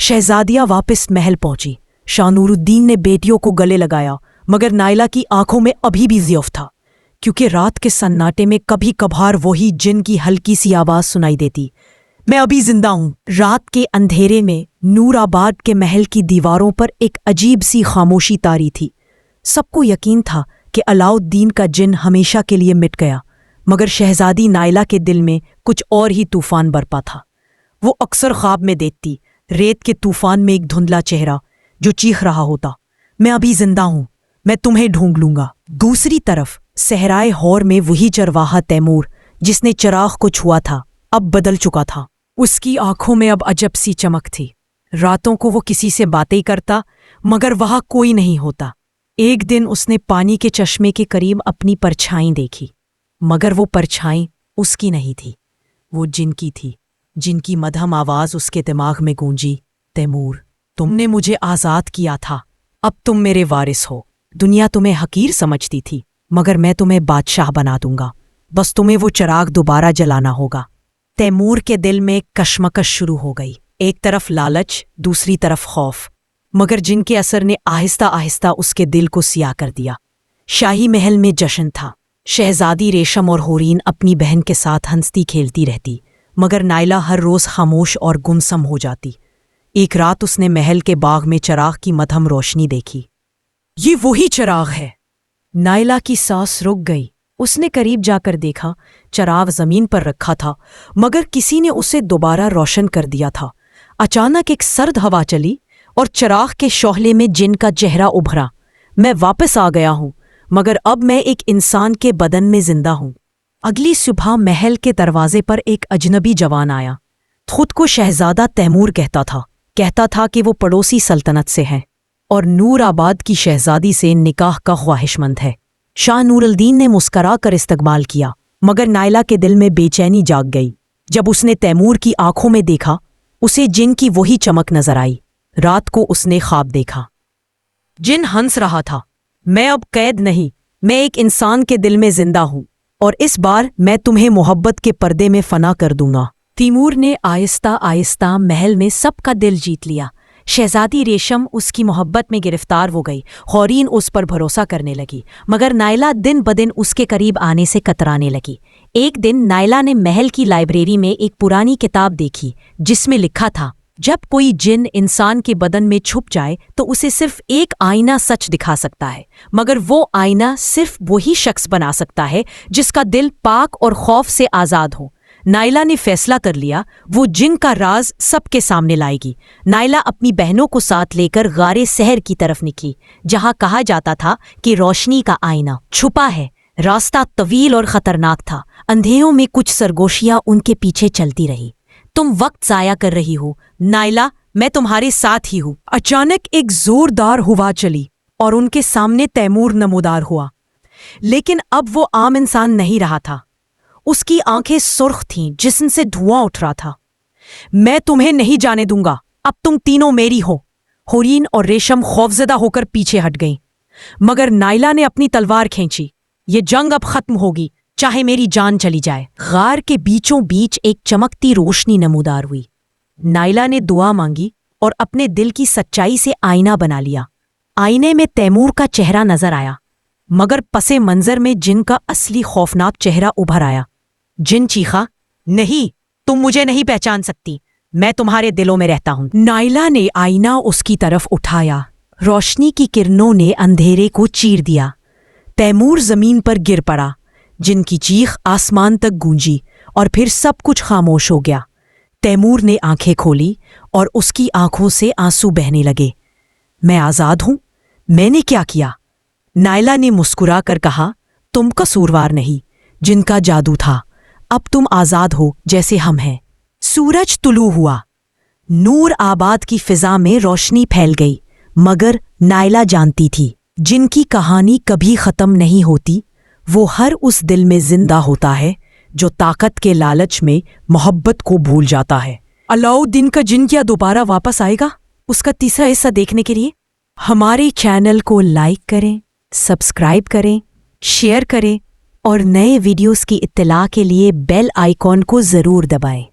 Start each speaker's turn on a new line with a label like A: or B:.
A: शहजादियां वापस महल पहुंची। शाह नूरुद्दीन ने बेटियों को गले लगाया, मगर नायला की आंखों में अभी भी ज़ियफ था, क्योंकि रात के सन्नाटे में कभी कभार वही जिन की हल्की सी आवाज़ सुनाई देती, मैं अभी जिंदा हूं। रात के अंधेरे में नूराबाद के महल की दीवारों पर एक अजीब सी खामोशी तारी थी। सबको यकीन था कि अलाउद्दीन का जिन हमेशा के लिए मिट गया, मगर शहजादी नायला के दिल में कुछ और ही तूफान बरपा था। वो अक्सर ख्वाब में देखती, रेत के तूफान में एक धुंधला चेहरा जो चीख रहा होता, मैं अभी जिंदा हूं, मैं तुम्हें ढूंढ लूंगा। दूसरी तरफ सहराए हौर में वही चरवाहा तैमूर, जिसने चिराग को छुआ था, अब बदल चुका था। उसकी आंखों में अब अजब सी चमक थी। रातों को वो किसी से बातें करता, मगर वहां कोई नहीं होता। एक दिन उसने पानी के चश्मे के करीब अपनी परछाई देखी, मगर वो परछाई उसकी नहीं थी, वो जिनकी थी, जिनकी मधम आवाज उसके दिमाग में गूंजी, तैमूर, तुमने मुझे आज़ाद किया था, अब तुम मेरे वारिस हो। दुनिया तुम्हें हकीर समझती थी, मगर मैं तुम्हें बादशाह बना दूंगा, बस तुम्हें वो चिराग दोबारा जलाना होगा। तैमूर के दिल में कशमकश शुरू हो गई, एक तरफ लालच, दूसरी तरफ खौफ, मगर जिनके असर ने आहिस्ता आहिस्ता उसके दिल को सियाह कर दिया। शाही महल में जश्न था। शहजादी रेशम और होरीन अपनी बहन के साथ हंसती खेलती रहती, मगर नायला हर रोज़ खामोश और गुमसम हो जाती। एक रात उसने महल के बाग में चिराग की मधम रोशनी देखी। ये वही चिराग है। नायला की सांस रुक गई। उसने करीब जाकर देखा, चिराग जमीन पर रखा था, मगर किसी ने उसे दोबारा रोशन कर दिया था। अचानक एक सर्द हवा चली और चिराग के शोहले में जिन का चेहरा उभरा। मैं वापस आ गया हूं, मगर अब मैं एक इंसान के बदन में जिंदा हूं। अगली सुबह महल के दरवाजे पर एक अजनबी जवान आया। खुद को शहजादा तैमूर कहता था कि वो पड़ोसी सल्तनत से है और नूराबाद की शहजादी से निकाह का ख्वाहिशमंद है। शाह नूरुद्दीन ने मुस्करा कर इस्तकबाल किया, मगर नायला के दिल में बेचैनी जाग गई। जब उसने तैमूर की आंखों में देखा, उसे जिन की वही चमक नजर आई। रात को उसने ख्वाब देखा। जिन हंस रहा था, मैं अब कैद नहीं, मैं एक इंसान के दिल में जिंदा हूं, और इस बार मैं तुम्हें मोहब्बत के पर्दे में फना कर दूंगा। तैमूर ने आहिस्ता आहिस्ता महल में सबका दिल जीत लिया। शहजादी रेशम उसकी मोहब्बत में गिरफ्तार हो गई। होरीन उस पर भरोसा करने लगी, मगर नायला दिन बदिन उसके करीब आने से कतराने लगी। एक दिन नायला ने महल की लाइब्रेरी में एक पुरानी किताब देखी, जिसमें लिखा था, जब कोई जिन इंसान के बदन में छुप जाए तो उसे सिर्फ एक आईना सच दिखा सकता है, मगर वो आईना सिर्फ वही शख्स बना सकता है जिसका दिल पाक और खौफ से आज़ाद हो। नायला ने फैसला कर लिया, वो जिन का राज सबके सामने लाएगी। नायला अपनी बहनों को साथ लेकर गारे सहर की तरफ निकली, जहां कहा जाता था कि रोशनी का आईना छुपा है। रास्ता तवील और खतरनाक था। अंधेरों में कुछ सरगोशियां उनके पीछे चलती रही। तुम वक्त जाया कर रही हो नायला, मैं तुम्हारे साथ ही हूं। अचानक एक जोरदार हवा चली और उनके सामने तैमूर नमूदार हुआ, लेकिन अब वो आम इंसान नहीं रहा था। उसकी आंखें सुर्ख थीं, जिस्म से धुआं उठ रहा था। मैं तुम्हें नहीं जाने दूंगा, अब तुम तीनों मेरी हो। होरीन और रेशम खौफजदा होकर पीछे हट गईं, मगर नायला ने अपनी तलवार खींची। ये जंग अब खत्म होगी, चाहे मेरी जान चली जाए। गार के बीचों बीच एक चमकती रोशनी नमूदार हुई। नायला ने दुआ मांगी और अपने दिल की सच्चाई से आईना बना लिया। आईने में तैमूर का चेहरा नजर आया, मगर पसे मंजर में जिन का असली खौफनाक चेहरा उभर आया। जिन चीखा, नहीं, तुम मुझे नहीं पहचान सकती, मैं तुम्हारे दिलों में रहता हूं। नायला ने आईना उसकी तरफ उठाया। रोशनी की किरणों ने अंधेरे को चीर दिया। तैमूर जमीन पर गिर पड़ा। जिन की चीख आसमान तक गूंजी और फिर सब कुछ खामोश हो गया। तैमूर ने आंखें खोली और उसकी आंखों से आंसू बहने लगे। मैं आजाद हूं, मैंने क्या किया? नायला ने मुस्कुरा कर कहा, तुम कसूरवार नहीं, जिनका जादू था। अब तुम आजाद हो जैसे हम हैं। सूरज तुलू हुआ। नूर आबाद की फिजा में रोशनी फैल गई, मगर नायला जानती थी, जिनकी कहानी कभी खत्म नहीं होती। वो हर उस दिल में जिंदा होता है जो ताकत के लालच में मोहब्बत को भूल जाता है। अलाउद्दीन का जिन क्या दोबारा वापस आएगा? उसका तीसरा हिस्सा देखने के लिए हमारे चैनल को लाइक करें, सब्सक्राइब करें, शेयर करें और नए वीडियोस की इत्तला के लिए बेल आइकॉन को ज़रूर दबाएं।